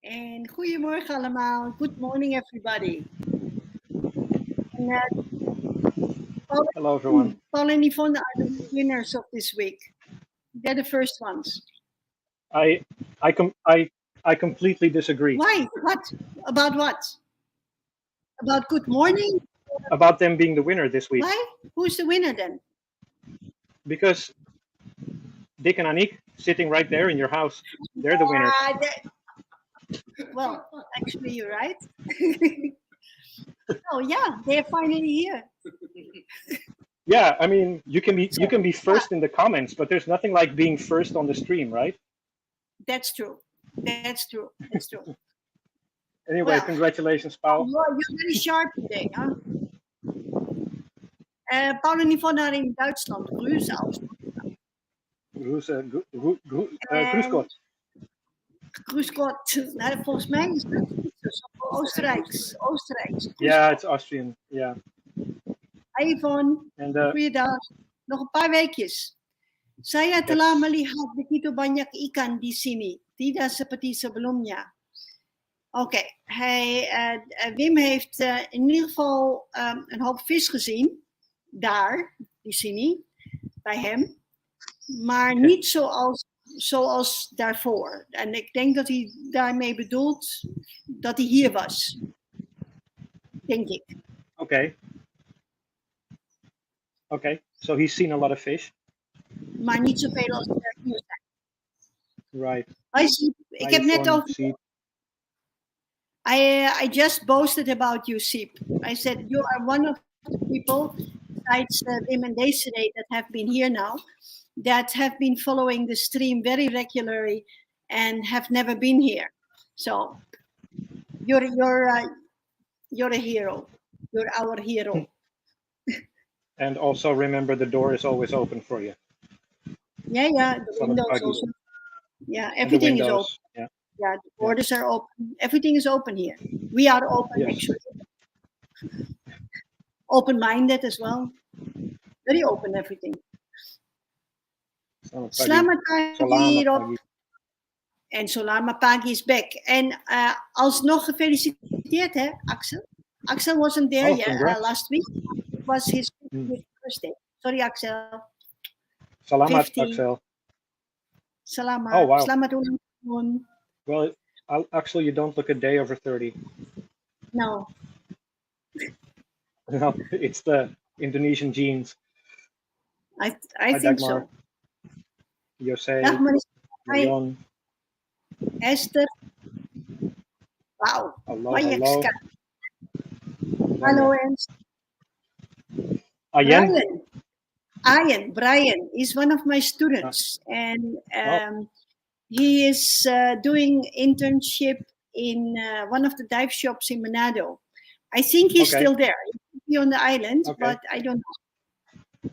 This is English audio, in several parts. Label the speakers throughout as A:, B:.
A: En goedemorgen allemaal. Good morning, everybody. And,
B: Hello, everyone.
A: Paul and Yvonne are the winners of this week. They're the first ones.
B: I completely disagree.
A: Why? What? About what? About good morning?
B: About them being the winner this week.
A: Why? Who's the winner then?
B: Because Dick and Aniek sitting right there in your house. They're the winners.
A: Well, actually, you're right. Oh yeah, they're finally here.
B: Yeah, I mean, you can be first in the comments, but there's nothing like being first on the stream, right?
A: That's true. That's true. That's true.
B: Anyway, well, congratulations, Paul.
A: You're very sharp today, huh? Paul en Yvonne are in Duitsland. Grüße aus.
B: Grüß Gott.
A: Grüß Gott. Nou, volgens mij is het Oostenrijks.
B: Ja, it's Austrian. Yeah.
A: Hi Yvonne. Goeiedag. Nog een paar weekjes. Saya telah melihat begitu banyak ikan di sini. Tidak seperti sebelumnya. Oké, Wim heeft in ieder geval een hoop vis gezien. Daar, die sini, bij hem. Maar niet zoals daarvoor. En ik denk dat hij daarmee bedoelt dat hij hier was. Denk ik.
B: Okay, so he's seen a lot of fish.
A: Maar niet zoveel als er hier zijn.
B: Right.
A: Ik heb net over... I just boasted about you, Siep. I said, you are one of the people, besides Wim and Desiree, that have been here now, that have been following the stream very regularly and have never been here. So, you're a hero. You're our hero.
B: And also remember, the door is always open for you.
A: Yeah, the windows also. Yeah, everything is open. Yeah, the borders are open. Everything is open here. We are open, actually. Open-minded as well. Very open, everything. Selamat pagi, Rob. En Solama Pagi is back. En alsnog gefeliciteerd, hè, Axel? Axel wasn't there last week. It was his first day. Sorry, Axel.
B: Salamat, 50. Axel.
A: Salamat.
B: Oh, wow.
A: Selamat ulang tahun.
B: Well, Axel, you don't look a day over 30.
A: No.
B: No, it's the Indonesian genes.
A: I think so.
B: Jose,
A: Marion, Esther. Wow.
B: Hello.
A: Hallo, Esther. Brian is one of my students, and he is doing internship in one of the dive shops in Manado. I think he's still there. He's on the island, but I don't know.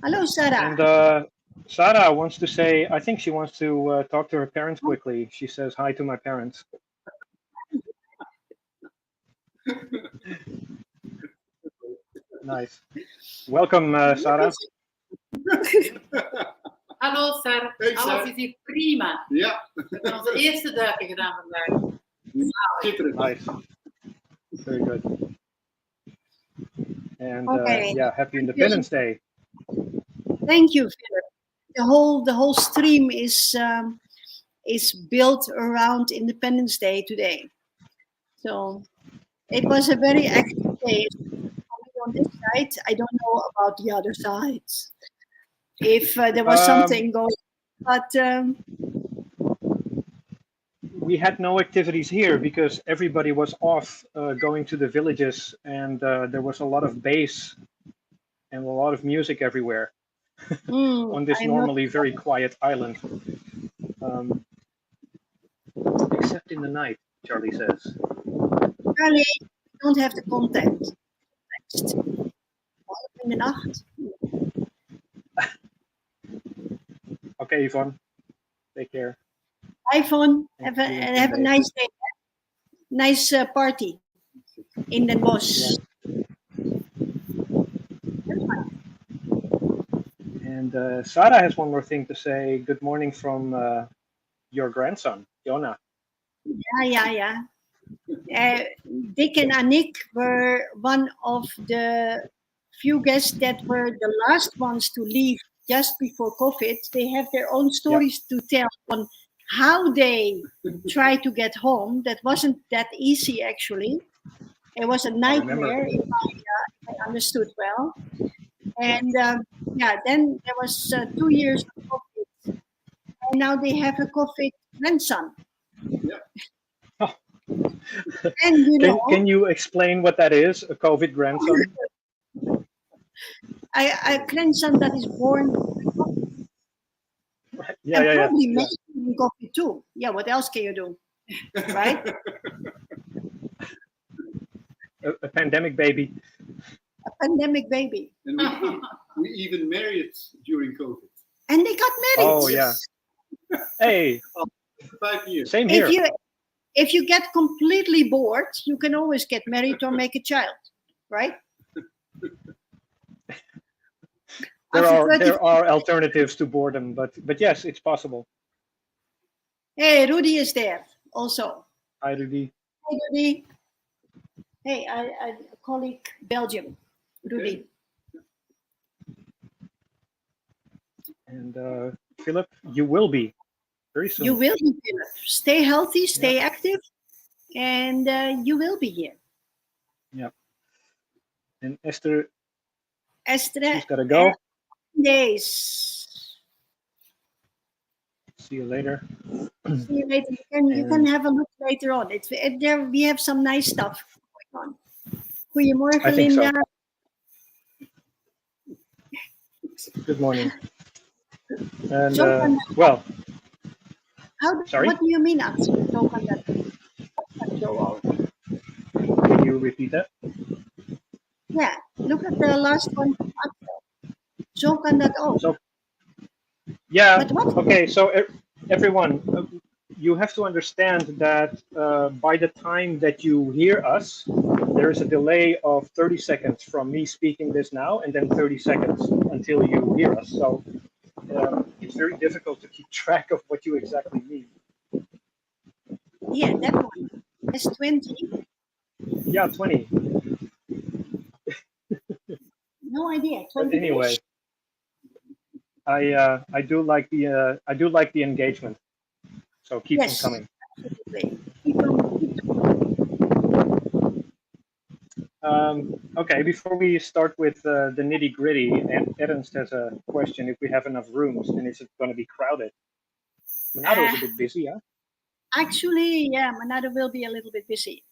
A: Hello, Sarah.
B: And Sarah wants to say, I think she wants to talk to her parents quickly. She says hi to my parents. Nice. Welcome, Sarah.
C: Hallo, Sar. Alles is hier prima.
D: Ja.
C: We hebben onze eerste duiken gedaan vandaag.
B: Nice. Very good. And happy Independence Day.
A: Thank you, Philip. The whole stream is built around Independence Day today. So it was a very active day. On this side, I don't know about the other sides. If there was something going, but
B: we had no activities here because everybody was off going to the villages, and there was a lot of bass and a lot of music everywhere on this normally very quiet island. Except in the night, Charlie says.
A: Charlie, we don't have the context. In the nacht.
B: Okay, Yvonne. Take care.
A: Hi, Yvonne. Have a nice day. Nice party in Den Bosch.
B: And Sarah has one more thing to say. Good morning from your grandson, Jonah.
A: Yeah. Dick and Anik were one of the few guests that were the last ones to leave just before COVID. They have their own stories to tell on how they tried to get home. That wasn't that easy, actually. It was a nightmare, if I understood well. And then there was 2 years of COVID. And now they have a COVID grandson.
D: Yeah.
A: And
B: can you explain what that is, a COVID grandson?
A: A grandson that is born. Probably making coffee too. Yeah, what else can you do? Right?
B: A pandemic baby.
A: A pandemic baby.
D: And we even married during COVID.
A: And they got married.
B: Oh, yeah. Hey.
D: 5 years.
B: Same here.
A: If you get completely bored, you can always get married or make a child, right?
B: There are alternatives to boredom, but yes, it's possible.
A: Hey, Rudy is there also.
B: Hi, Rudy.
A: Hey, Rudy. Hey, a colleague, Belgium, Rudy.
B: And Philip, you will be very soon.
A: You will be, Philip. Stay healthy, stay active, and you will be here.
B: Yeah. And Esther, she's got to go.
A: Days.
B: See you later.
A: See you later. You can have a look later on. There we have some nice stuff going on. Goedemorgen,
B: I think
A: Linda.
B: So. Good morning. And
A: what do you mean, Axel?
B: Can you repeat that?
A: Yeah, look at the last one. Zo kan dat ook.
B: Yeah, okay, so everyone, you have to understand that by the time that you hear us, there is a delay of 30 seconds from me speaking this now and then 30 seconds until you hear us. So it's very difficult to keep track of what you exactly mean.
A: Yeah, that one. That's 20.
B: Yeah, 20.
A: No idea. 20.
B: But anyway, I do like the engagement. So keep them coming.
A: Absolutely.
B: Okay, before we start with the nitty gritty, and Ernst has a question: if we have enough rooms, and is it going to be crowded? Manado is a bit busy, huh?
A: Actually, yeah, Manado will be a little bit busy,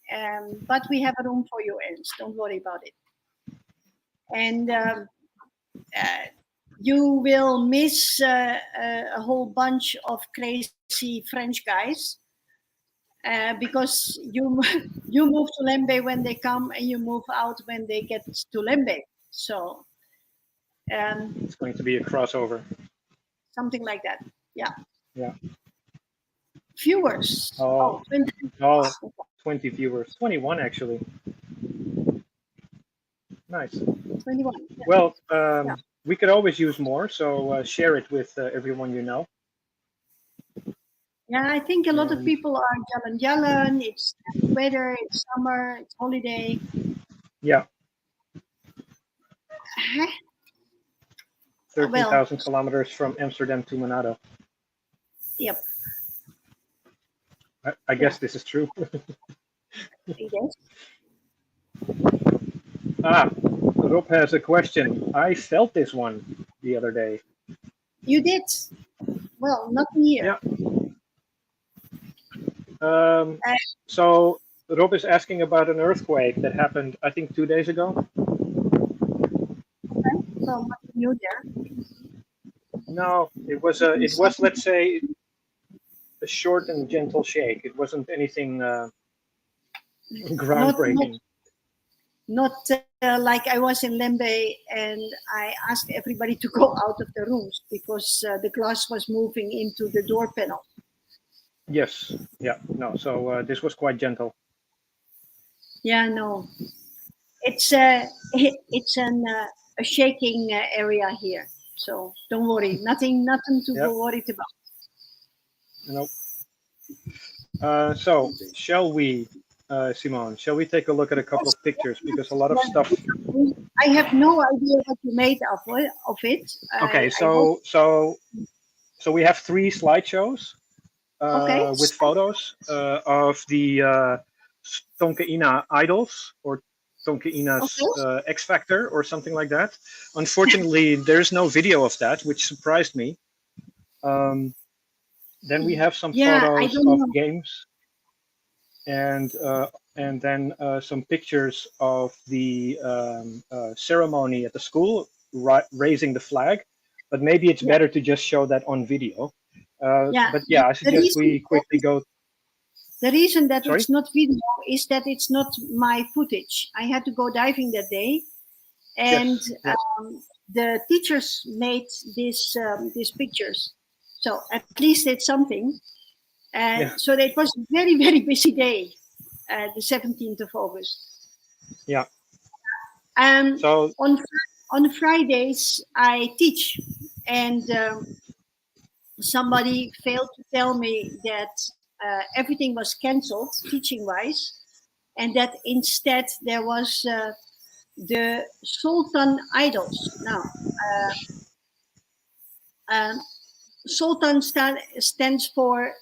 A: but we have a room for you, Ernst. Don't worry about it. And you will miss a whole bunch of crazy French guys because you move to Lembe when they come and you move out when they get to Lembe. So
B: it's going to be a crossover.
A: Something like that. Yeah.
B: Yeah.
A: Viewers.
B: 20. 20 viewers. 21 actually. Nice.
A: 21. Yeah.
B: Well, we could always use more, so share it with everyone you know.
A: Yeah, I think a lot of people are jalan-jalan. It's weather, it's summer, it's holiday.
B: Yeah. 13,000
A: well,
B: kilometers from Amsterdam to Manado.
A: Yep.
B: I guess this is true.
A: Yes.
B: Rob has a question. I felt this one the other day.
A: You did? Well, not here.
B: Yeah. So Rob is asking about an earthquake that happened, I think, 2 days ago.
A: Okay. So what new there?
B: No, it was let's say a short and gentle shake. It wasn't anything groundbreaking.
A: Not like I was in Lembe and I asked everybody to go out of the rooms because the glass was moving into the door panel.
B: Yes. Yeah. No. So this was quite gentle.
A: Yeah. No. It's a shaking area here. So don't worry. Nothing to be worried about.
B: Nope. So shall we Simone, shall we take a look at a couple of pictures, because a lot of stuff.
A: I have no idea what you made of it.
B: Okay, so we have 3 slideshows with photos of the Tonke Ina idols, or Tonke Ina's X Factor, or something like that. Unfortunately, there's no video of that, which surprised me. Then we have some photos of games, and then some pictures of the ceremony at the school, raising the flag. But maybe it's better to just show that on video. But yeah, I suggest we quickly go.
A: The reason that it's not video is that it's not my footage. I had to go diving that day, and the teachers made these pictures. So at least it's something. So it was a very, very busy day, the 17th of August.
B: Yeah.
A: So on Fridays I teach, and somebody failed to tell me that everything was cancelled teaching-wise, and that instead there was the Sultan Idols. Now, Sultan stands for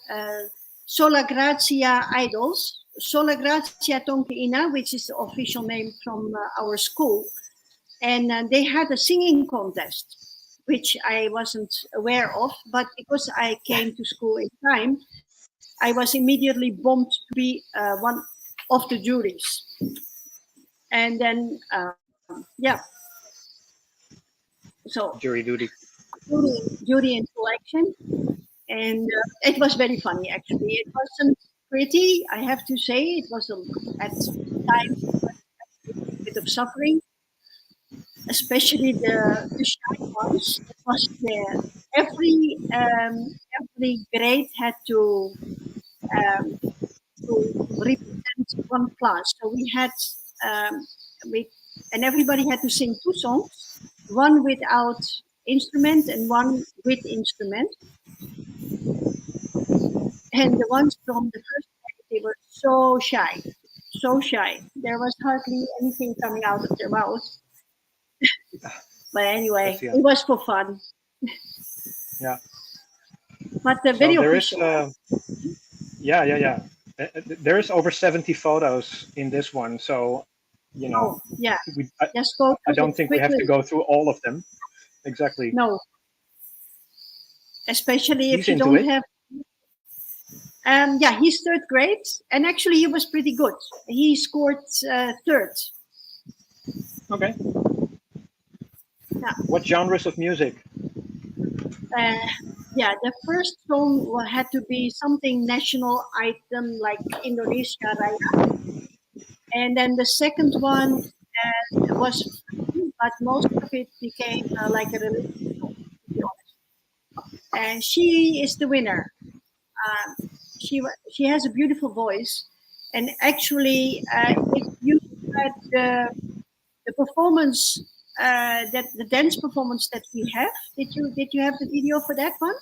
A: Sola Grazia Idols. Sola Grazia Tonke Ina, which is the official name from our school. And they had a singing contest, which I wasn't aware of, but because I came to school in time, I was immediately bumped to be one of the juries. And then, so
B: jury duty.
A: Jury and selection, and it was very funny. Actually, it wasn't pretty, I have to say. It was at times a bit of suffering, especially the shy ones. It was there. Every grade had to represent one class. So we had and everybody had to sing 2 songs, one without instrument and one with instrument. And the ones from the first grade, they were so shy. There was hardly anything coming out of their mouth. But anyway, it was for fun.
B: Yeah.
A: But the video official.
B: There is over 70 photos in this one, so you know. I don't think we have to go through all of them. Exactly.
A: No. Especially if you don't have. He's 3rd grade, and actually he was pretty good. He scored 3rd.
B: Okay.
A: Yeah.
B: What genres of music?
A: The first song had to be something national item like Indonesia Raya, and then the second one was, but most of it became like a religious song, to be honest. And she is the winner. She has a beautiful voice, and actually, if you had the performance, that the dance performance that we have, did you have the video for that one?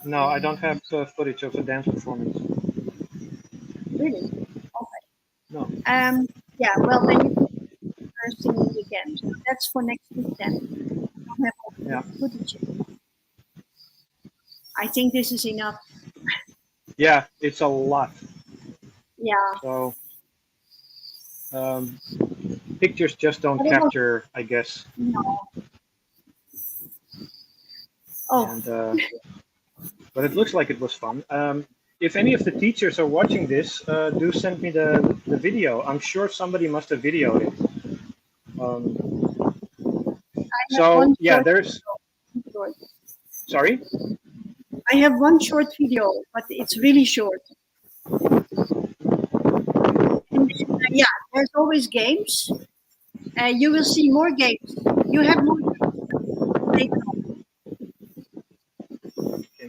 B: No, I don't have footage of a dance performance.
A: Really? Okay.
B: No.
A: Well, then you are singing again. So that's for next week then. I don't have all the footage. I think this is enough.
B: Yeah, it's a lot.
A: Yeah.
B: So pictures just don't capture, I guess.
A: No. Oh.
B: And, but it looks like it was fun. If any of the teachers are watching this, do send me the video. I'm sure somebody must have videoed it. So yeah, there's. Sorry?
A: I have one short video, but it's really short. And, there's always games. You will see more games. You have more games later on.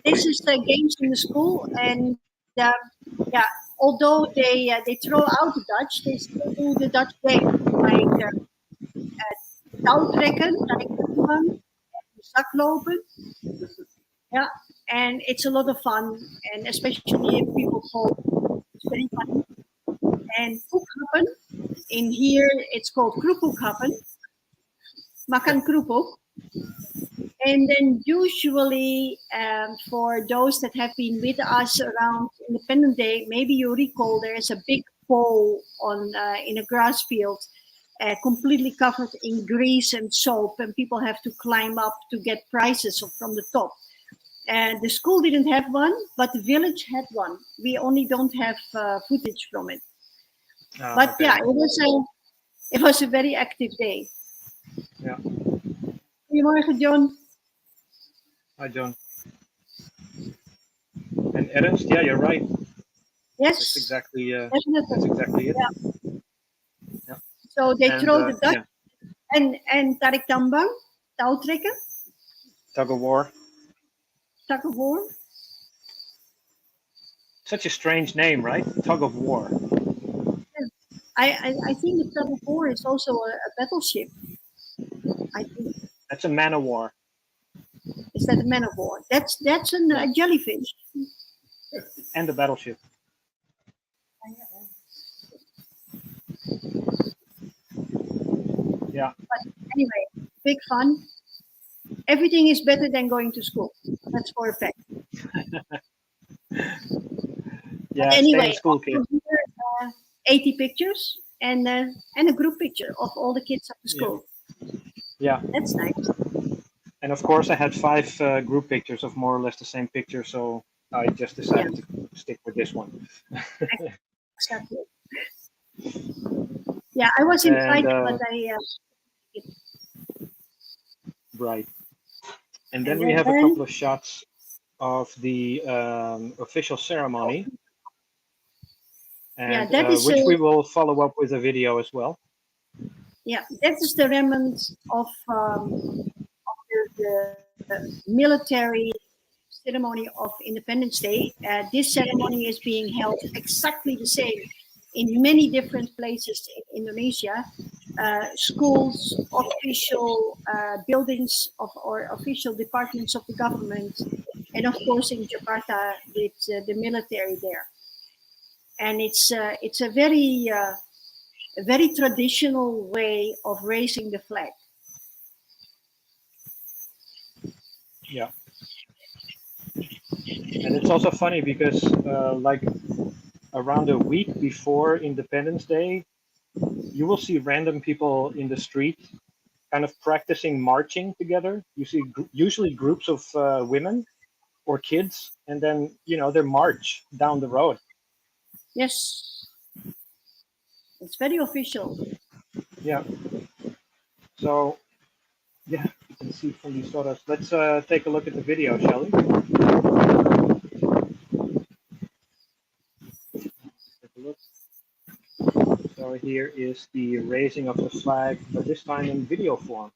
A: This is the games in the school, and although they throw out the Dutch, they still do the Dutch game, like touwtrekken, like one, zaklopen. Yeah, and it's a lot of fun, and especially if people fall, it's very funny. and koekhappen. In here, it's called kroephoekhappen. Makan kroephoek. And then usually for those that have been with us around Independence Day, maybe you recall there's a big pole on in a grass field, completely covered in grease and soap, and people have to climb up to get prizes from the top. And the school didn't have one, but the village had one. We only don't have footage from it. But
B: okay.
A: yeah, it was a very active day.
B: Yeah.
A: Goedemorgen, John.
B: Hi, John. And Ernst, yeah, you're right.
A: Yes.
B: That's exactly it.
A: Yeah.
B: Yeah.
A: So they throw the duck
B: yeah.
A: and tarik tambang, touwtrekken.
B: Tug of war.
A: Tug of war.
B: Such a strange name, right? Tug of war.
A: I think the tug of war is also a battleship. I think.
B: That's a man of war.
A: Is that a man of war? That's a jellyfish.
B: And a battleship. Yeah.
A: But anyway, big fun. Everything is better than going to school. That's for a fact.
B: Yeah.
A: But anyway,
B: stay in school, kid.
A: 80 pictures and a group picture of all the kids at the school.
B: Yeah.
A: That's nice.
B: And of course, I had 5 group pictures of more or less the same picture, so I just decided to stick with this one.
A: Exactly. Yeah, I was invited, but I.
B: Right. And then we have a couple of shots of the official ceremony. And,
A: that is
B: which we will follow up with a video as well.
A: Yeah, that is the remnant of the military ceremony of Independence Day. This ceremony is being held exactly the same in many different places in Indonesia. Schools, official buildings or official departments of the government, and of course in Jakarta with the military there. And it's a very traditional way of raising the flag.
B: Yeah. And it's also funny because like around a week before Independence Day, you will see random people in the street kind of practicing marching together. You see usually groups of women or kids, and then, they march down the road.
A: Yes. It's very official.
B: Yeah. So, yeah, you can see from these photos. Let's take a look at the video, shall we? Take a look. So here is the raising of the flag, but this time in video form.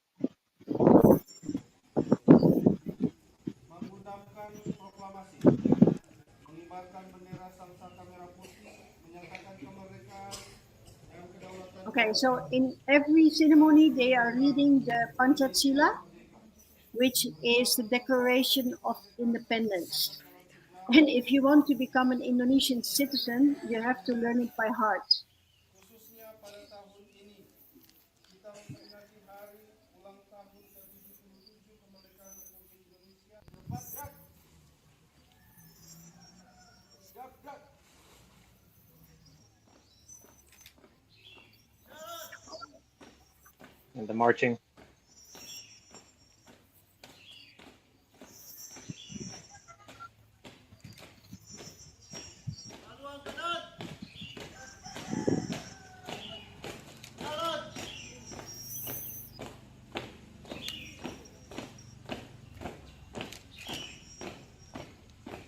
A: Okay, so in every ceremony they are reading the Pancasila, which is the Declaration of Independence. And if you want to become an Indonesian citizen, you have to learn it by heart.
B: And the marching.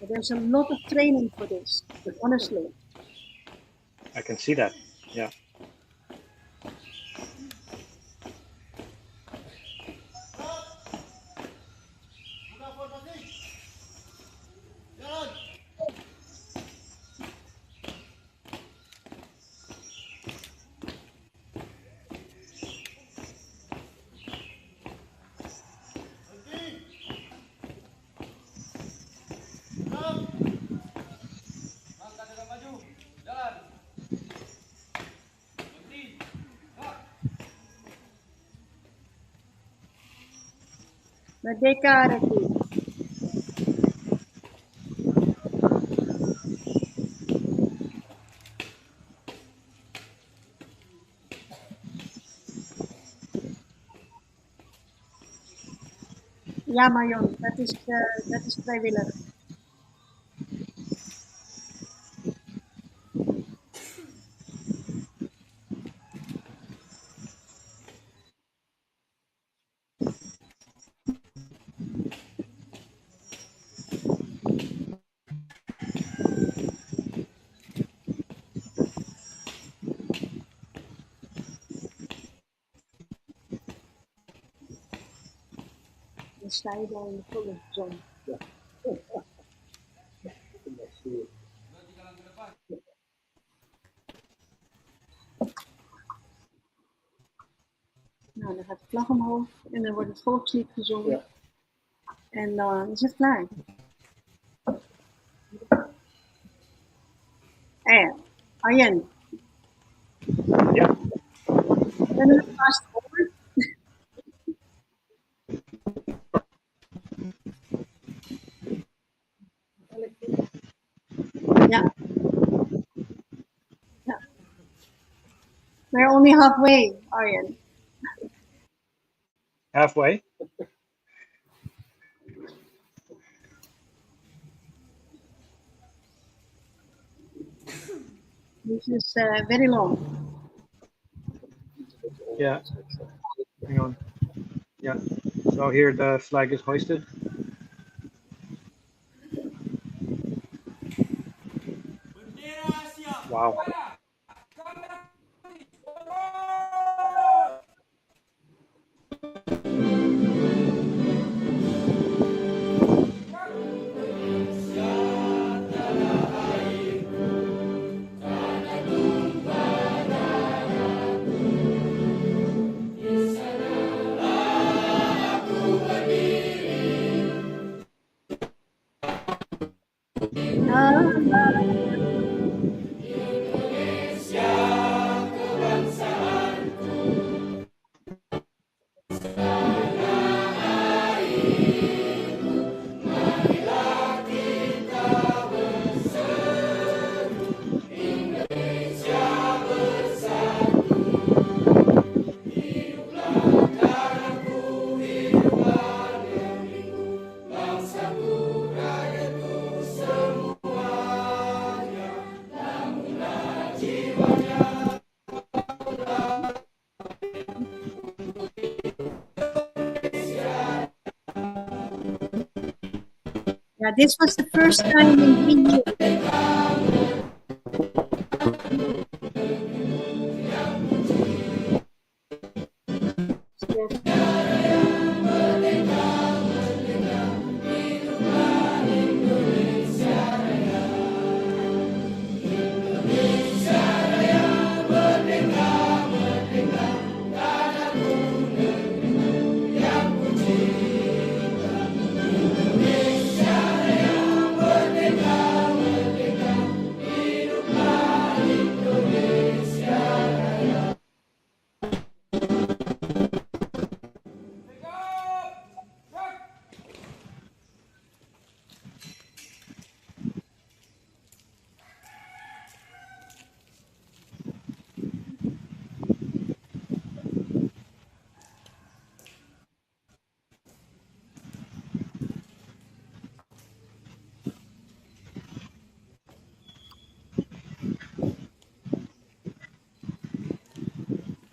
A: There's a lot of training for this, honestly.
B: I can see that, yeah.
A: Merdeka Reti. Ja, Marion, dat is vrijwillig. Dan sta je daar in de volle zon. Nou, dan gaat de vlag omhoog en dan wordt het volkslied gezongen. Ja. En dan is het klaar. Arjen.
B: Ja.
A: Ben je er vast voor? Ja. Ja. We're only halfway, Arjen.
B: Halfway?
A: This is very long.
B: Yeah. Hang on. Yeah. So here the flag is hoisted. Wow.
A: Yeah, this was the first time in India.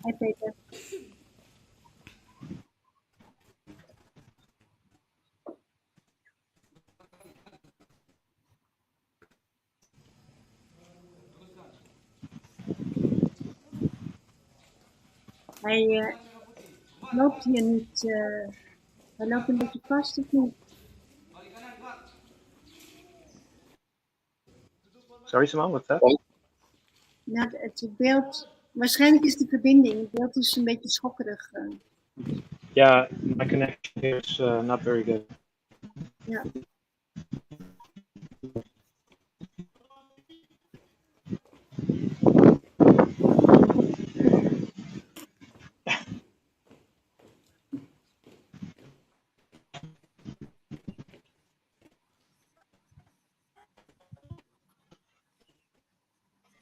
A: Hi, Peter. Hij loopt hier niet. Hij loopt een beetje vast of niet?
B: Sorry, Simone, what's that?
A: Nou, het beeld. Waarschijnlijk is de verbinding. Het beeld is een beetje schokkerig.
B: Yeah, my connection here is not very good.
A: Ja.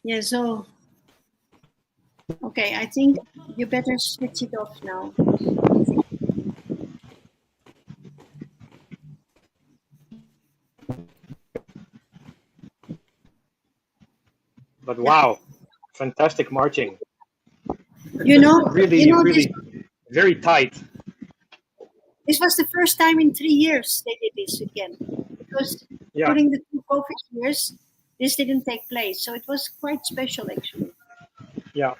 A: Yeah, so, okay, I think you better switch it off now.
B: But wow, fantastic marching.
A: Really,
B: really very tight.
A: This was the first time in 3 years they did this again, because during the 2 COVID years, this didn't take place. So it was quite special, actually.
B: Yeah.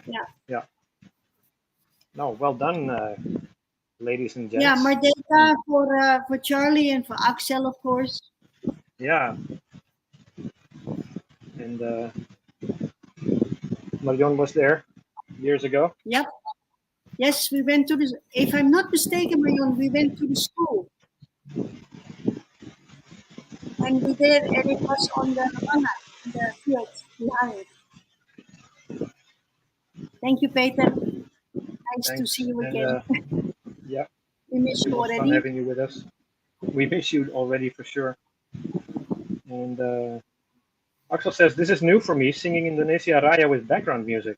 B: No, well done, ladies and gents.
A: Yeah, Merdeka for Charlie and for Axel, of course.
B: Yeah. And Marion was there years ago.
A: Yep. Yes, we went to the, if I'm not mistaken, Marion, we went to the school. And we did, and it was on the field behind. Thank you, Peter. Nice to see you again.
B: Yeah.
A: We miss you already.
B: Fun having you with us. We miss you already for sure. And Axel says, this is new for me, singing Indonesia Raya with background music.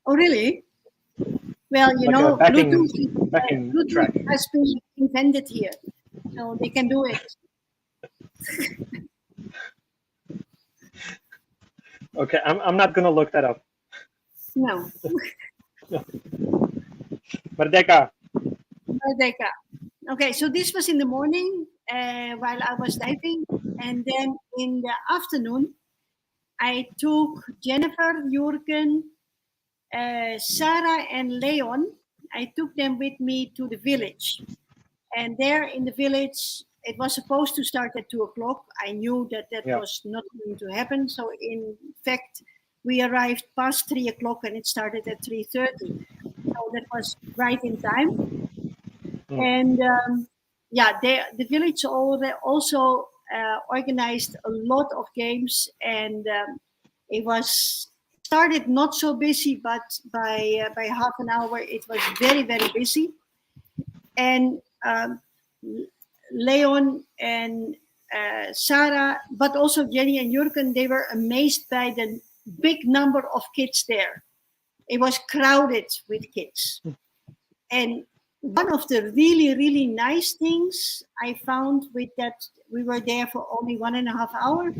A: Oh, really? Well, you
B: like
A: know,
B: Bluetooth track
A: has been invented here, so they can do it.
B: Okay, I'm not gonna look that up.
A: No.
B: Merdeka.
A: Merdeka. Okay, so this was in the morning while I was diving, and then in the afternoon, I took Jennifer, Jurgen, Sarah, and Leon. I took them with me to the village, and there in the village, it was supposed to start at 2 o'clock. I knew that was not going to happen. So in fact, we arrived past 3 o'clock and it started at 3:30. So that was right in time. And the village also organized a lot of games, and it was started not so busy, but by half an hour it was very, very busy. And Leon and Sarah, but also Jenny and Jurgen, they were amazed by the big number of kids there. It was crowded with kids. And one of the really, really nice things I found with that, we were there for only 1.5 hours,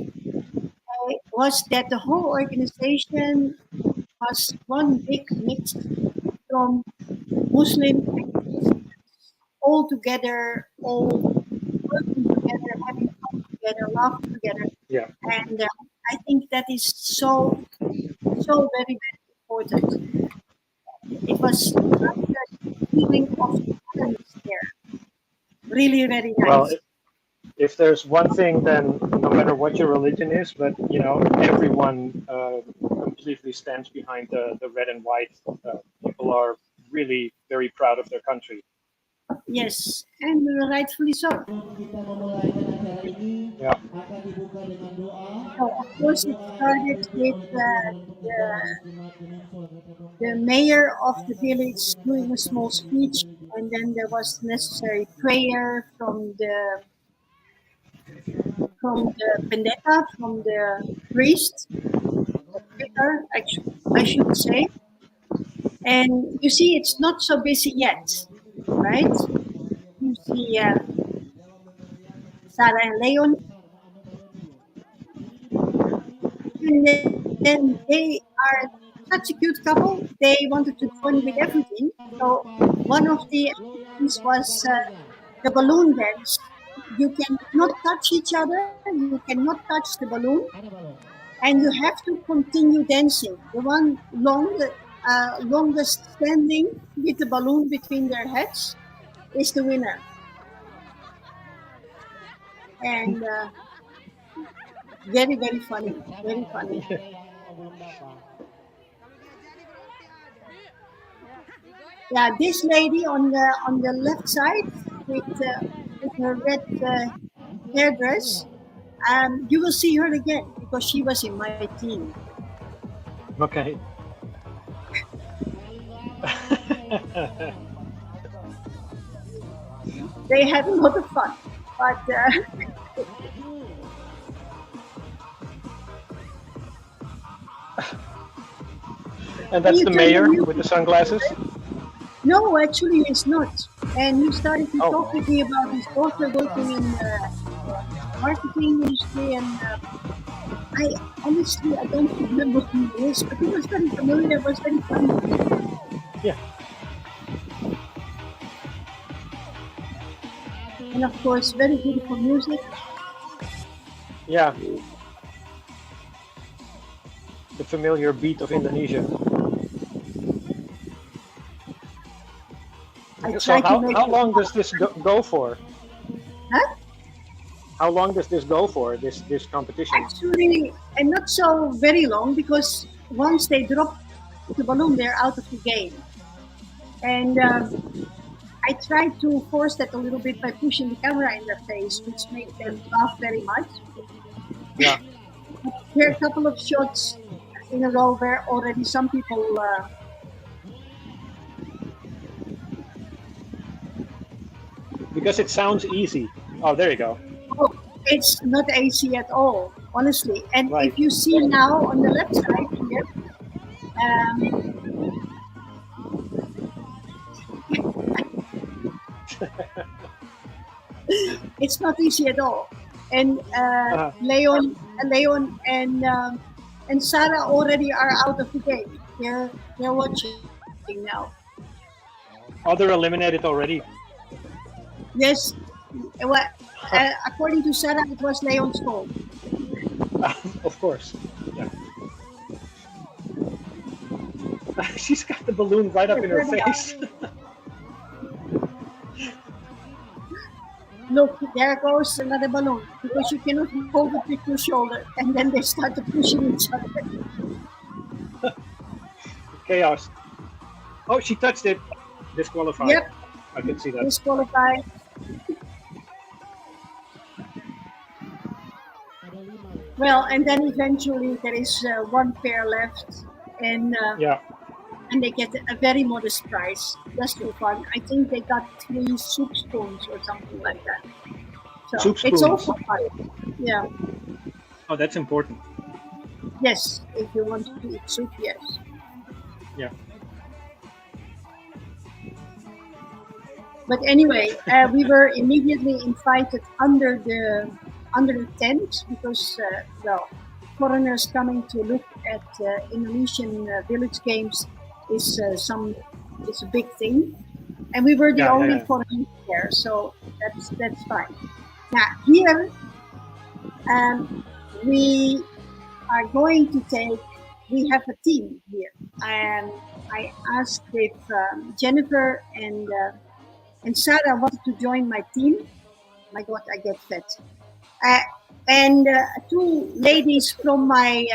A: was that the whole organization was one big mix from Muslim and Christians, all together, all working together, having fun together, laughing together.
B: Yeah.
A: And I think that is so very, very important. It was a feeling of togetherness there. Really, very nice.
B: Well, if there's one thing, then no matter what your religion is, but you know, everyone completely stands behind the red and white. People are really very proud of their country.
A: Yes, and rightfully so.
B: Yeah.
A: So of course, it started with the mayor of the village doing a small speech, and then there was necessary prayer from the pendeta, from the priest, the vicar, I should say. And you see, it's not so busy yet, right? You see Sarah and Leon. And then they are such a cute couple. They wanted to join with everything. So one of the activities was the balloon dance. You cannot touch each other. You cannot touch the balloon. And you have to continue dancing. The one longest standing with the balloon between their heads is the winner. And very, very funny. Very funny. Yeah, this lady on the left side with her red hairdress, you will see her again because she was in my team.
B: Okay.
A: They had a lot of fun, but
B: And that's
A: you
B: the
A: turn
B: mayor
A: music
B: with the sunglasses?
A: No, actually, it's not. And he started to
B: Oh.
A: talk with me about his daughter working in marketing industry, and I honestly I don't remember who he is, but he was very familiar. It was very funny.
B: Yeah.
A: And of course, very beautiful music.
B: Yeah. The familiar beat of Indonesia.
A: I
B: So
A: tried to make
B: how
A: it.
B: long does this go for?
A: Huh?
B: How long does this go for, this competition?
A: Actually, and not so very long, because once they drop the balloon, they're out of the game. And I tried to force that a little bit by pushing the camera in their face, which made them laugh very much.
B: Yeah.
A: There are a couple of shots in a row where already some people
B: Because it sounds easy. Oh, there you go.
A: oh, it's not easy at all, honestly. And
B: Right.
A: if you see now on the left side here, it's not easy at all. And Leon and Sarah already are out of the game. They're watching now.
B: Oh, they're eliminated already.
A: Yes, well, according to Sarah, it was Leon's fault.
B: Of course. Yeah. She's got the balloon right up in her face.
A: Look, there goes another balloon, because you cannot hold it with your shoulder, and then they start to pushing each other.
B: Chaos. Oh, she touched it. Disqualified.
A: Yep.
B: I can see that.
A: Disqualified. Well, and then eventually there is one pair left, and
B: Yeah.
A: and they get a very modest prize, just for fun. I think they got 3 soup spoons or something like that. So
B: Soup
A: it's all
B: spoons.
A: for fun. Yeah.
B: Oh, that's important.
A: Yes, if you want to eat soup, yes.
B: Yeah.
A: But anyway, we were immediately invited under the tent, because well, foreigners coming to look at Indonesian village games is a big thing, and we were the only foreigners there, so that's fine. Now here, we are going to take. We have a team here, and I asked if Jennifer and Sarah wanted to join my team. My God, I get fat. And 2 ladies from my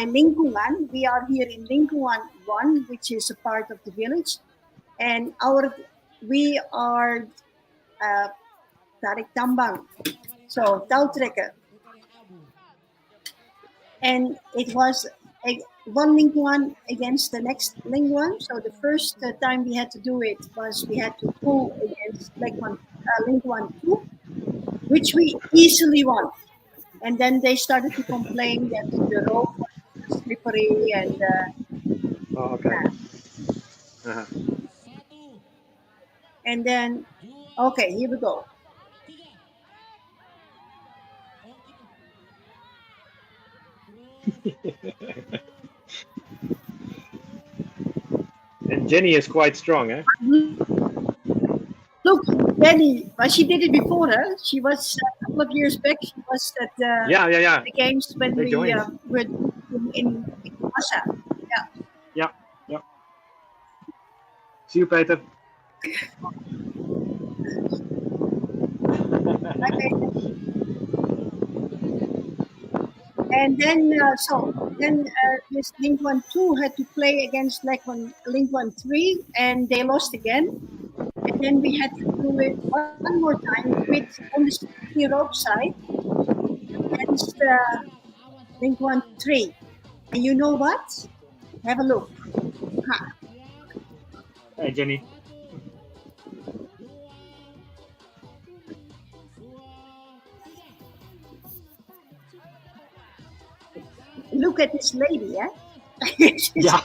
A: lingkungan. We are here in lingkungan 1, which is a part of the village, and we are tarik tambang, so touwtrekker. And it was one lingkungan against the next lingkungan. So the first time we had to do it was we had to pull against lingkungan 2, which we easily won. And then they started to complain that the rope was slippery and.
B: Oh, okay. Uh-huh.
A: And then, okay, here we go.
B: And Jenny is quite strong, eh?
A: Look, Jenny, well, she did it before, huh? She was a couple of years back. She was at the games when we were in Russia.
B: Yeah. See you, Peter.
A: And then, this lingkungan 2 had to play against lingkungan 3, and they lost again. And then we had to do it one more time on the rope side against lingkungan 3. And you know what? Have a look.
B: Hey, Jenny.
A: Look at this lady, eh?
B: Yeah.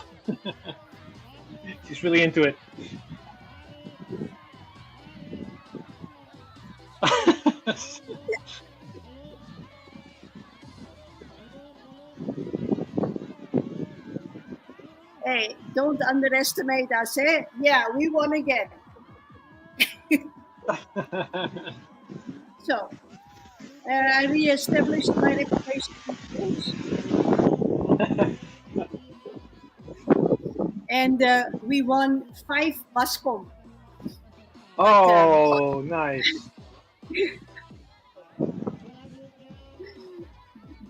B: She's really into it.
A: Hey, don't underestimate us, eh? Yeah, we won again. So, I re-established my reputation in schools. And we won 5 Bascom.
B: Oh, nice.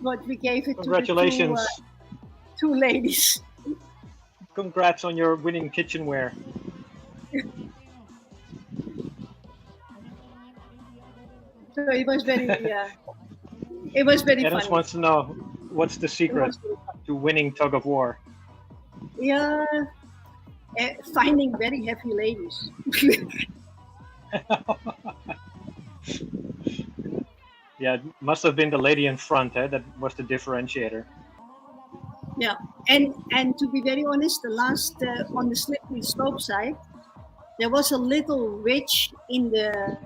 A: But we gave it
B: Congratulations.
A: to the two ladies.
B: Congrats on your winning kitchenware.
A: So it was very, it was very
B: Adams
A: funny.
B: wants to know, what's the secret to winning tug of war?
A: Yeah, finding very heavy ladies.
B: Yeah, it must have been the lady in front, eh? That was the differentiator.
A: Yeah, and to be very honest, the last on the slippery slope side, there was a little ridge in the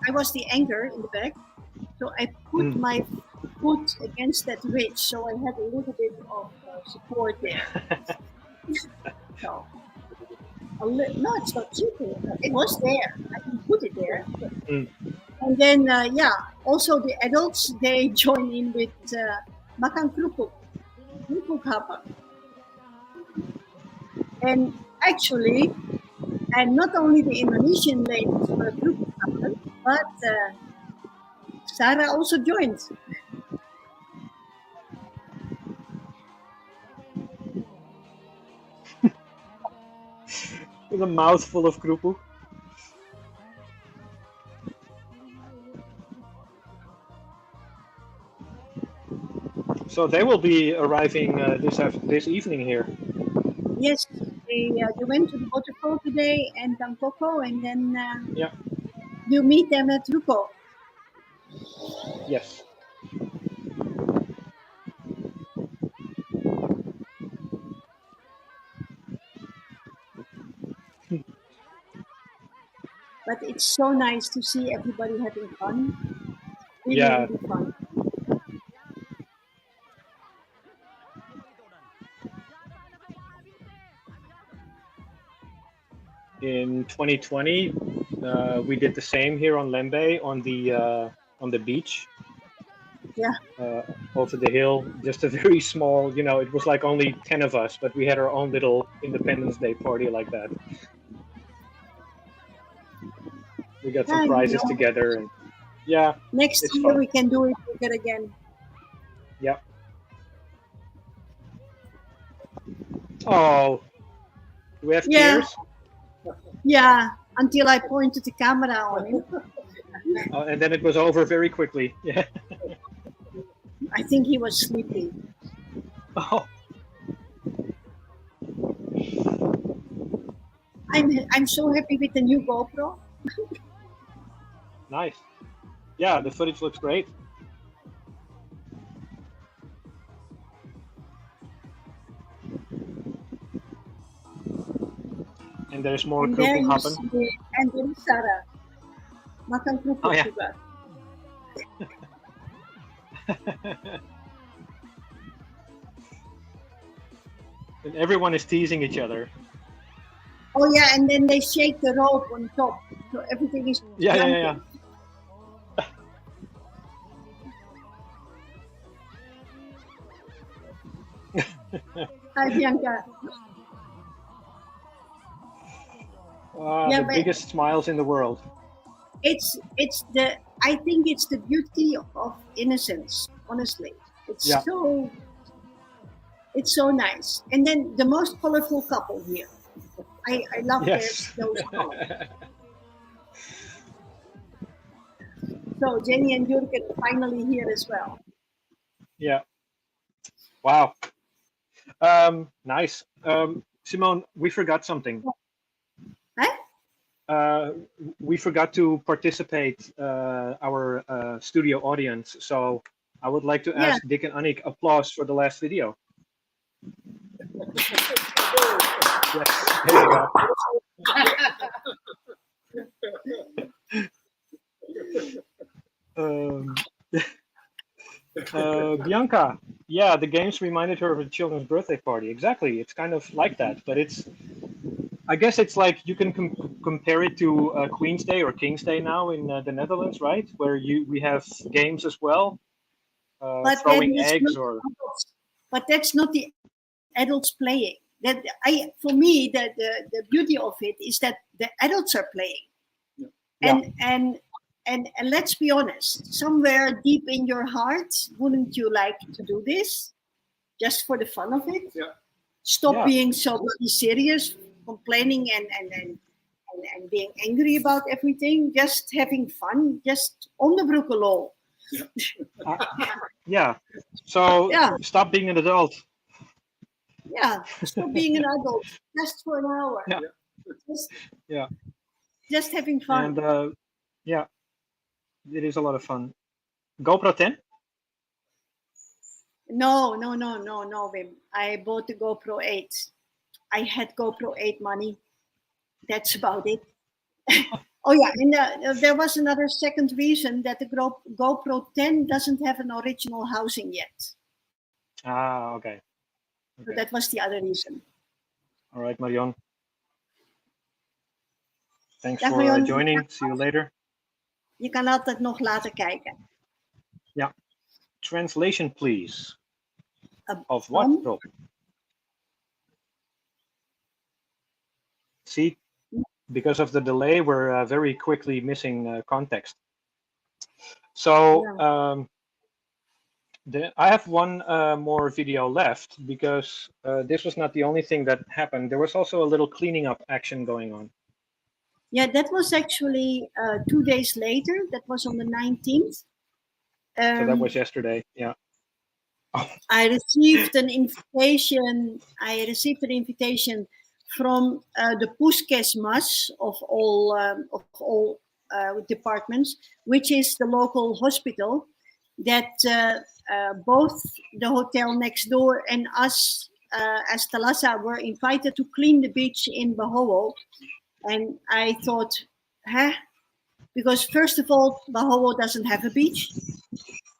A: I was the anchor in the back, so I put my foot against that ridge, so I had a little bit of support there. So, no, it's not cheating. It was there. I can put it there. And then, yeah, also the adults, they join in with makan kerupuk hapa. And actually, and not only the Indonesian ladies were kerupuk hapa, but Sarah also joined.
B: With a mouthful of kerupuk. So they will be arriving this evening here.
A: Yes, they went to the waterfall today and Tampoko, and then you meet them at Ruko.
B: Yes.
A: But it's so nice to see everybody having fun. Really, really fun.
B: In 2020, we did the same here on Lembe on the beach.
A: Yeah.
B: Over the hill, just a very small, it was like only 10 of us, but we had our own little Independence Day party like that. We got some prizes together, and
A: next year fun. We can do it bigger again.
B: Yep. Oh, do we have tears?
A: Yeah, until I pointed the camera on him.
B: And then it was over very quickly. Yeah.
A: I think he was sleeping.
B: Oh.
A: I'm so happy with the new GoPro.
B: Nice. Yeah, the footage looks great. And there's more kerupuk happen.
A: And then Sarah. Makan kerupuk juga.
B: And everyone is teasing each other.
A: Oh yeah, and then they shake the rope on top, so everything is jumping.
B: Yeah.
A: Hi Bianca.
B: The biggest smiles in the world.
A: I think it's the beauty of innocence. Honestly, it's so nice. And then the most colorful couple here. I love those colors. So Jenny and Jürgen are finally here as well.
B: Yeah. Wow. Nice. Simone, we forgot something.
A: Huh?
B: We forgot to participate our studio audience. So I would like to ask Dick and Annick applause for the last video. Yes, there you go. Bianca, yeah, the games reminded her of a children's birthday party. Exactly, it's kind of like that, but I guess it's like you can compare it to Queen's Day or King's Day now in the Netherlands, right? Where we have games as well, throwing eggs or.
A: But that's not the adults playing. For me, the beauty of it is that the adults are playing, and let's be honest. Somewhere deep in your heart, wouldn't you like to do this, just for the fun of it?
D: Yeah.
A: Stop being so serious, complaining and being angry about everything. Just having fun. Just onderbroek lol.
B: Yeah. So stop being an adult.
A: Yeah, stop being an adult just for an hour.
B: Yeah.
A: Just having fun.
B: And yeah, it is a lot of fun. GoPro 10?
A: No, Wim. I bought the GoPro 8. I had GoPro 8 money. That's about it. Oh yeah, and there was another second reason that the GoPro 10 doesn't have an original housing yet.
B: Ah, okay.
A: So that was the other reason.
B: All right, Marion. Thanks for joining. See you later.
A: Je kan altijd nog later kijken.
B: Yeah. Translation, please. Of what, Rob? See, because of the delay, we're very quickly missing context. So I have one more video left because this was not the only thing that happened. There was also a little cleaning up action going on.
A: Yeah, that was actually 2 days later. That was on the 19th.
B: So that was yesterday. Yeah.
A: I received an invitation. From the Puskesmas of all departments, which is the local hospital, that both the hotel next door and us as Thalassa were invited to clean the beach in Bahowo. And I thought, because first of all, Bahowo doesn't have a beach.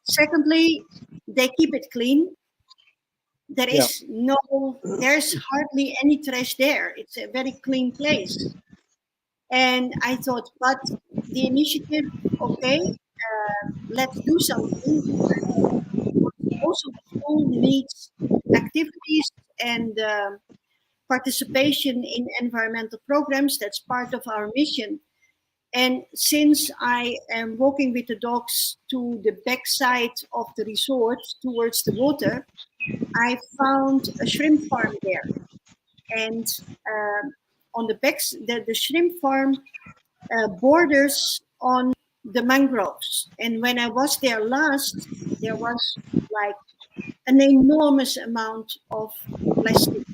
A: Secondly, they keep it clean. There's hardly any trash there. It's a very clean place. And I thought, but the initiative, let's do something. Also, the school needs activities and participation in environmental programs. That's part of our mission. And since I am walking with the dogs to the backside of the resort towards the water, I found a shrimp farm there. And on the back, the shrimp farm borders on the mangroves. And when I was there last, there was like an enormous amount of plastic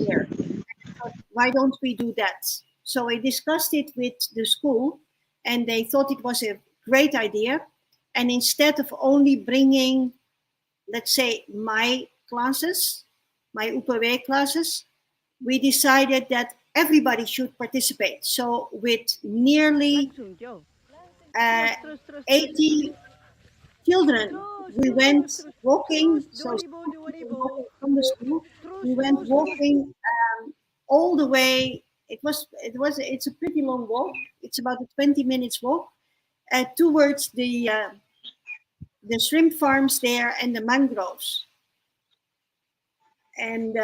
A: there. I thought, why don't we do that? So I discussed it with the school, and they thought it was a great idea. And instead of only bringing, let's say, my classes, my UPW classes, we decided that everybody should participate. So with nearly 80 children, we went walking. So from the school, we went walking all the way. It's a pretty long walk. It's about a 20 minutes walk towards the shrimp farms there and the mangroves. And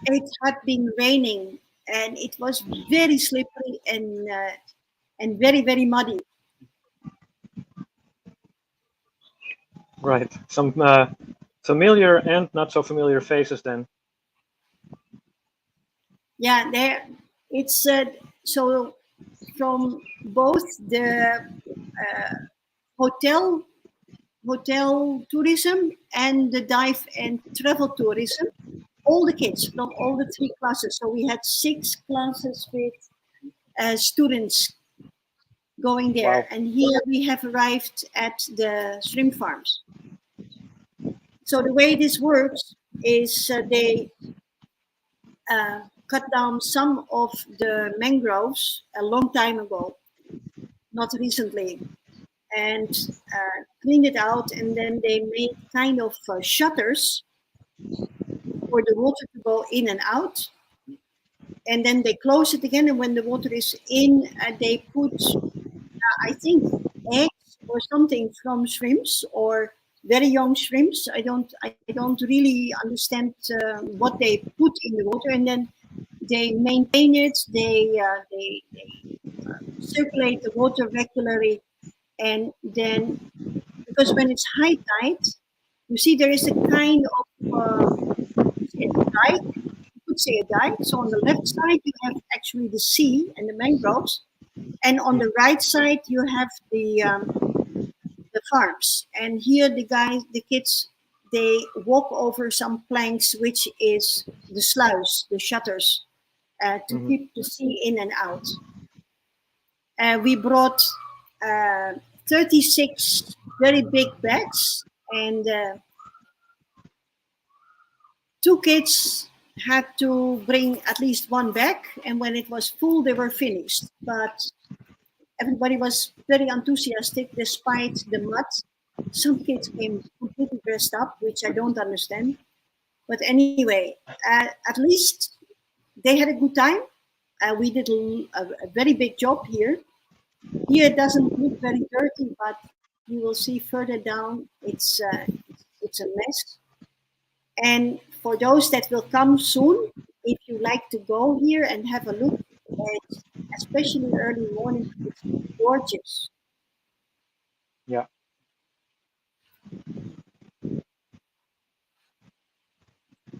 A: it had been raining, and it was very slippery and very, very muddy.
B: Right. Some familiar and not so familiar faces then.
A: Yeah, there. It's so from both the hotel tourism and the dive and travel tourism, all the kids from all the 3 classes. So we had 6 classes with students going there. Wow. And here we have arrived at the shrimp farms. So the way this works is they cut down some of the mangroves a long time ago, not recently, and cleaned it out, and then they made kind of shutters for the water to go in and out, and then they close it again, and when the water is in, they put, I think, eggs or something from shrimps or very young shrimps. I don't really understand what they put in the water, and then they maintain it. They circulate the water regularly, and then because when it's high tide, you see there is a kind of dike. You could say a dike. So on the left side you have actually the sea and the mangroves, and on the right side you have the farms. And here the kids, they walk over some planks, which is the sluice, the shutters, to keep the sea in and out. We brought 36 very big bags, and 2 kids had to bring at least 1 bag, and when it was full, they were finished. But everybody was very enthusiastic despite the mud. Some kids came completely dressed up, which I don't understand. But anyway, at least they had a good time. We did a very big job here. Here it doesn't look very dirty, but you will see further down, it's a mess. And for those that will come soon, if you like to go here and have a look, especially early morning, it's gorgeous.
B: Yeah.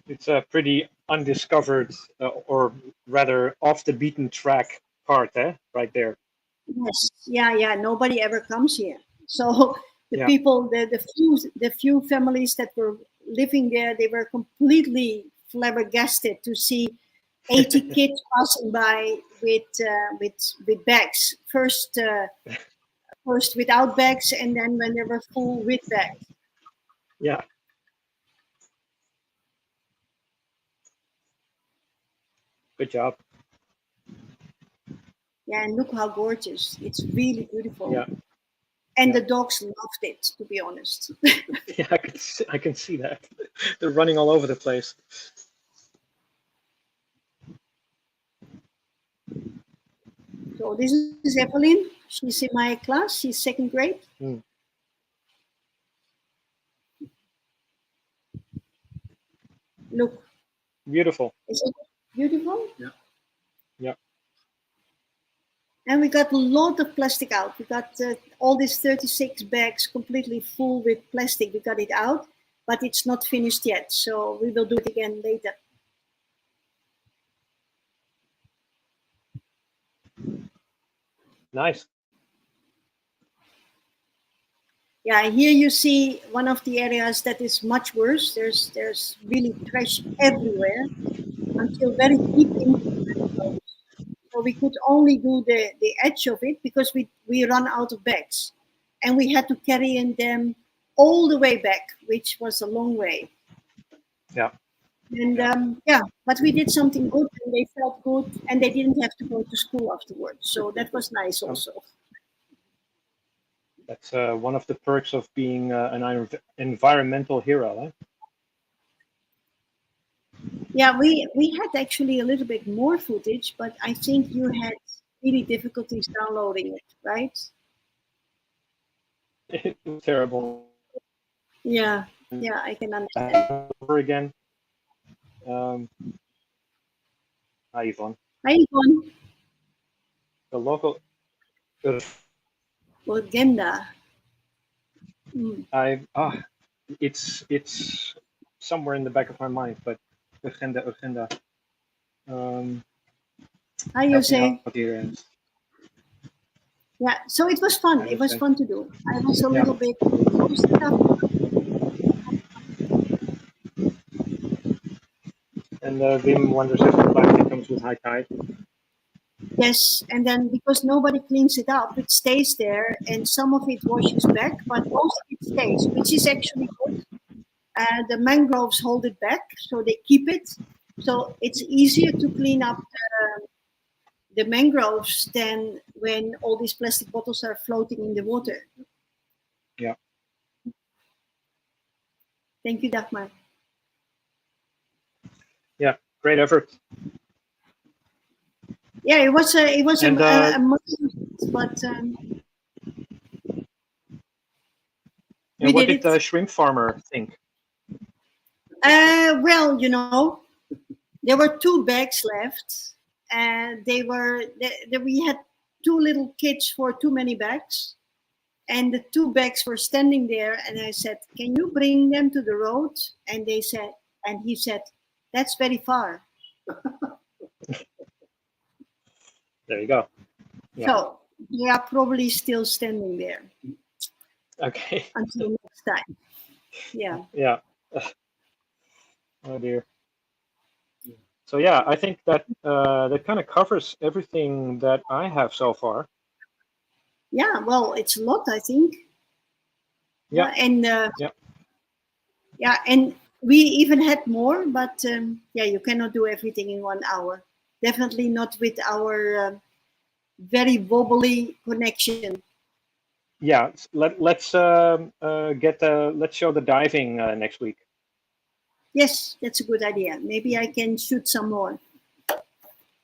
B: It's a pretty undiscovered, or rather off the beaten track part, right there.
A: Yes, yeah. Nobody ever comes here. So the people, the few families that were living there, they were completely flabbergasted to see 80 kids passing by with bags. First without bags, and then when they were full with bags.
B: Yeah. Good job.
A: Yeah, and look how gorgeous. It's really beautiful.
B: Yeah.
A: And the dogs loved it, to be honest.
B: Yeah, I can see that. They're running all over the place.
A: So this is Evelyn. She's in my class. She's 2nd grade. Look.
B: Beautiful.
A: Is it beautiful?
D: Yeah.
B: Yeah.
A: And we got a lot of plastic out. We got all these 36 bags completely full with plastic. We got it out, but it's not finished yet. So we will do it again later.
B: Nice.
A: Yeah, here you see one of the areas that is much worse. There's really trash everywhere until very deep into the. So we could only do the edge of it because we run out of bags, and we had to carry in them all the way back, which was a long way.
B: Yeah.
A: And but we did something good, and they felt good, and they didn't have to go to school afterwards. So that was nice also.
B: That's one of the perks of being an environmental hero, eh?
A: Yeah, we had actually a little bit more footage, but I think you had really difficulties downloading it, right?
B: It was terrible.
A: Yeah, I can understand.
B: Over again. Hi, Yvonne.
A: Hi, Yvonne.
B: The local.
A: Agenda.
B: It's somewhere in the back of my mind, but agenda.
A: Hi, Jose. Yeah, so it was fun. It was fun to do. I was a little bit exhausted after.
B: And Wim wonders if the plastic comes with high tide.
A: Yes, and then because nobody cleans it up, it stays there, and some of it washes back, but most of it stays, which is actually good. The mangroves hold it back, so they keep it. So it's easier to clean up the mangroves than when all these plastic bottles are floating in the water.
B: Yeah.
A: Thank you, Dagmar.
B: Yeah, great effort.
A: Yeah, it was a but
B: and what did the shrimp farmer think?
A: Well, you know, there were 2 bags left, and we had 2 little kids for too many bags, and the 2 bags were standing there, and I said, "Can you bring them to the road?" And he said, "That's very far."
B: There you go. Yeah.
A: So they are probably still standing there.
B: Okay.
A: Until next time. Yeah.
B: Yeah. Oh dear. So yeah, I think that that kind of covers everything that I have so far.
A: Yeah, well, it's a lot, I think.
B: Yeah.
A: Yeah, and we even had more, but yeah, you cannot do everything in 1 hour. Definitely not with our very wobbly connection.
B: Yeah, let's show the diving next week.
A: Yes, that's a good idea. Maybe I can shoot some more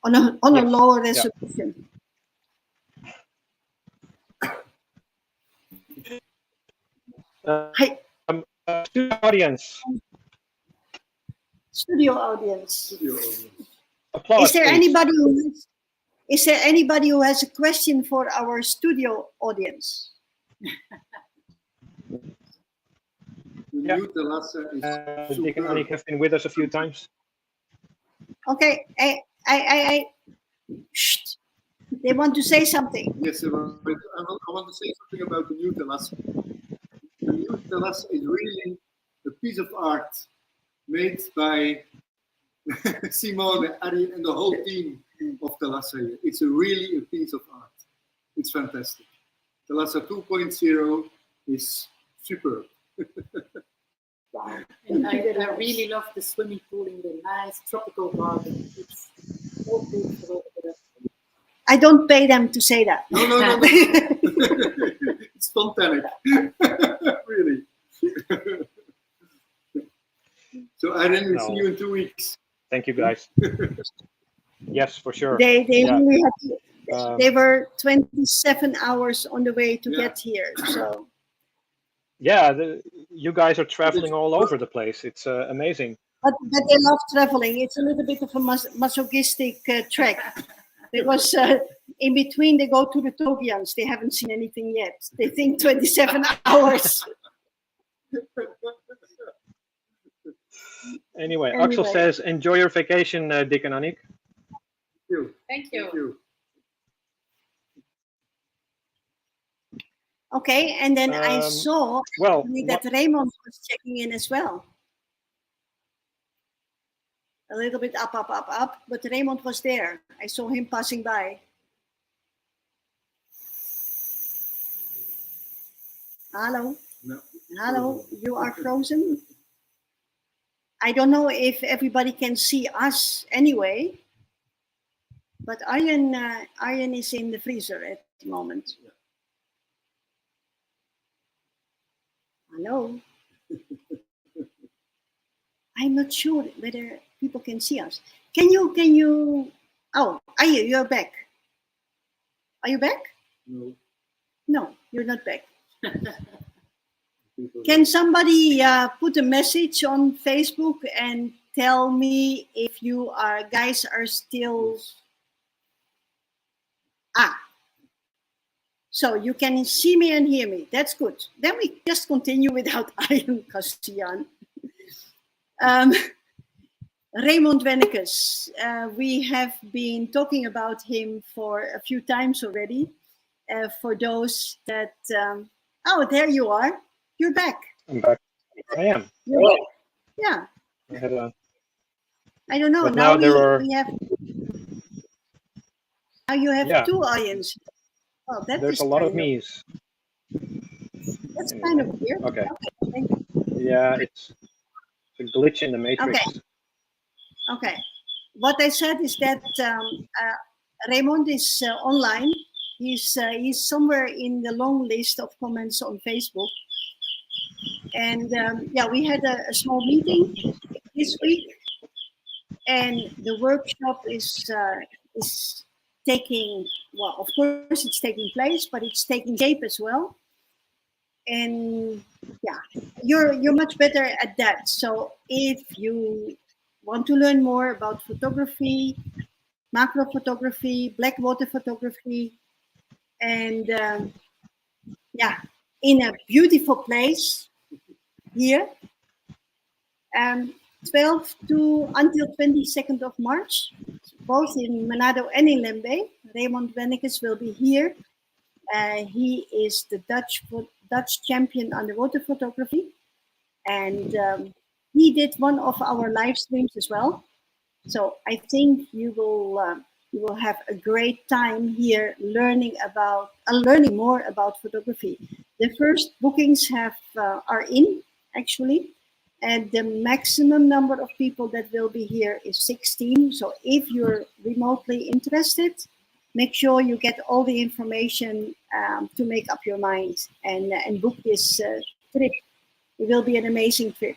A: on a lower resolution. Hi.
B: Audience.
A: Studio audience.
B: Applause,
A: Is there anybody who has a question for our studio audience?
B: Yeah. Dick and Annick have been with us a few times.
A: Okay, shh. They want to say something.
D: Yes, I want to say something about the new Thalassa. The new Thalassa is really a piece of art made by Simone, Ari, and the whole team of Thalassa. It's really a piece of art. It's fantastic. Thalassa 2.0 is superb.
C: Wow. And I really love the swimming pool in the nice tropical garden. It's so beautiful.
A: I don't pay them to say that.
D: No. It's spontaneous. Really. So I will see you in 2 weeks.
B: Thank you, guys. Yes, for sure.
A: They really had to, they were 27 hours on the way to get here. So
B: yeah, you guys are traveling all over the place. It's amazing.
A: But they love traveling. It's a little bit of a masochistic trek. Because in between they go to the Togians. They haven't seen anything yet. They think 27 hours.
B: Anyway, Axel says, enjoy your vacation, Dick and Annick.
C: Thank you.
A: Okay, and then I saw that Raymond was checking in as well. A little bit up, but Raymond was there. I saw him passing by. Hello?
D: No.
A: Hello, you are frozen? I don't know if everybody can see us anyway, but Arjen is in the freezer at the moment. Hello? I'm not sure whether people can see us. Can you, oh, Arjen, you're back. Are you back?
D: No.
A: No, you're not back. Can somebody put a message on Facebook and tell me if you guys are still... So you can see me and hear me. That's good. Then we just continue without Arjen Kasian. Raymond Wennekes. We have been talking about him for a few times already. For those that... oh, there you are. You're back.
B: I'm back. I am.
A: Yeah.
B: I
A: don't know.
B: But
A: now
B: we
A: have... Now you have 2 Arjens. Oh,
B: there's a lot of me's.
A: That's kind of weird.
B: Okay.
A: Thank you.
B: Yeah, it's a glitch in the matrix.
A: Okay. Okay. What I said is that Raymond is online. He's somewhere in the long list of comments on Facebook. And yeah, we had a small meeting this week, and the workshop is taking, well, of course it's taking place, but it's taking shape as well. And yeah, you're much better at that. So if you want to learn more about photography, macro photography, black water photography, and yeah, in a beautiful place here, 12 to until 22nd of March, both in Manado and in Lembe. Raymond Wennekes will be here. He is the Dutch champion underwater photography, and he did one of our live streams as well. So I think you will have a great time here learning more about photography. The first bookings are in actually, and the maximum number of people that will be here is 16. So if you're remotely interested, make sure you get all the information to make up your mind and book this trip. It will be an amazing trip.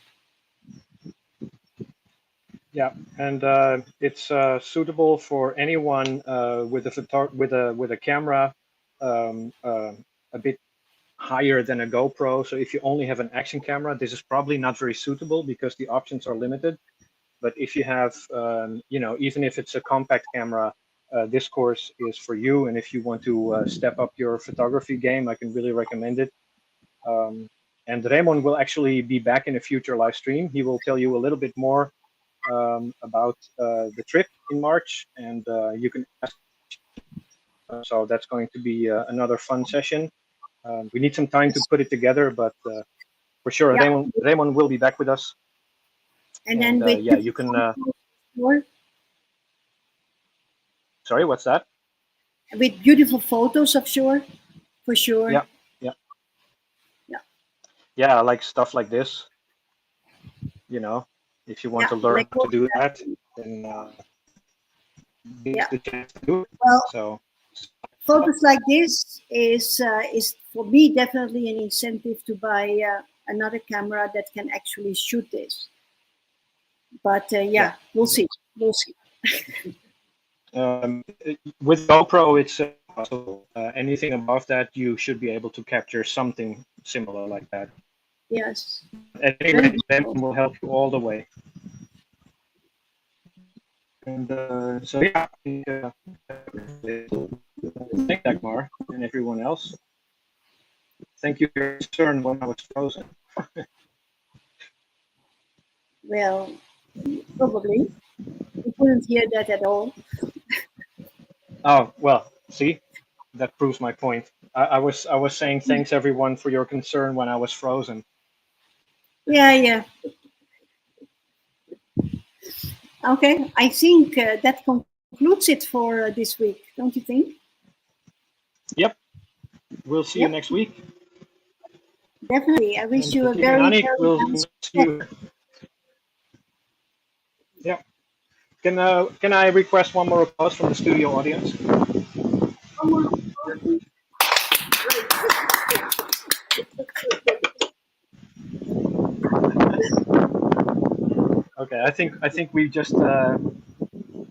B: Yeah, and it's suitable for anyone with a camera a bit higher than a GoPro. So if you only have an action camera, this is probably not very suitable because the options are limited. But if you have, even if it's a compact camera, this course is for you. And if you want to step up your photography game, I can really recommend it. And Raymond will actually be back in a future live stream. He will tell you a little bit more about the trip in March, and you can ask. So that's going to be another fun session. We need some time to put it together, but for sure, yeah. Raymond will be back with us.
A: And then with
B: yeah, you can. Sorry, what's that?
A: With beautiful photos of shore, for sure.
B: Yeah, yeah, yeah. Yeah, I like stuff like this. You know, if you want to learn to do that, then the chance to do it.
A: Well,
B: so
A: photos like this is for me definitely an incentive to buy another camera that can actually shoot this. But yeah, we'll see. We'll see.
B: With GoPro, it's possible. Anything above that, you should be able to capture something similar like that.
A: Yes.
B: At any rate, Raymond will help you all the way. And so yeah, thank Dagmar and everyone else. Thank you for your concern when I was frozen.
A: Well, probably. We couldn't hear that at all.
B: Oh, well, see, that proves my point. I was saying thanks everyone for your concern when I was frozen.
A: Yeah. Okay, I think that concludes it for this week, don't you think?
B: Yep. We'll see you next week.
A: Definitely. I wish you a very
B: we'll see you. Yeah. Can I request one more applause from the studio audience? Okay, I think we just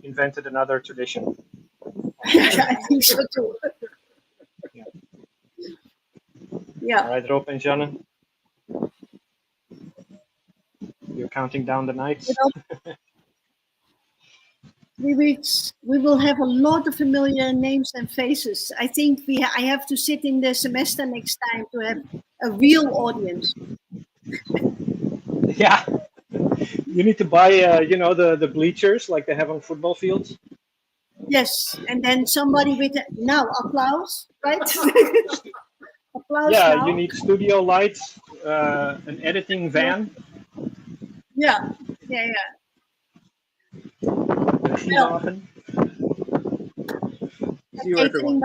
B: invented another tradition.
A: I think so too. Yeah.
B: All right, Rob and Janne. You're counting down the nights.
A: 3 weeks, we will have a lot of familiar names and faces. I think I have to sit in the semester next time to have a real audience.
B: Yeah. You need to buy, the bleachers like they have on football fields.
A: Yes, and then somebody with now applause, right? Applause.
B: Yeah,
A: now.
B: You need studio lights, an editing van.
A: Yeah.
B: Well, see you, everyone.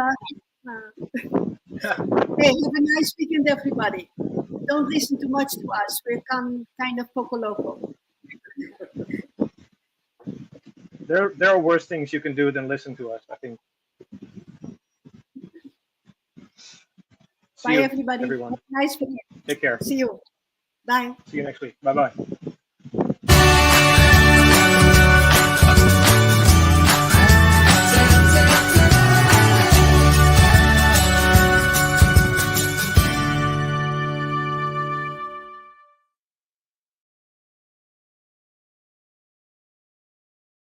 A: Hey, have a nice weekend, everybody. Don't listen too much to us. We're kind of poco loco.
B: There are worse things you can do than listen to us, I think. See
A: Bye,
B: you,
A: everybody.
B: everyone.
A: Nice for you.
B: Take care.
A: See you. Bye.
B: See you next week. Bye-bye.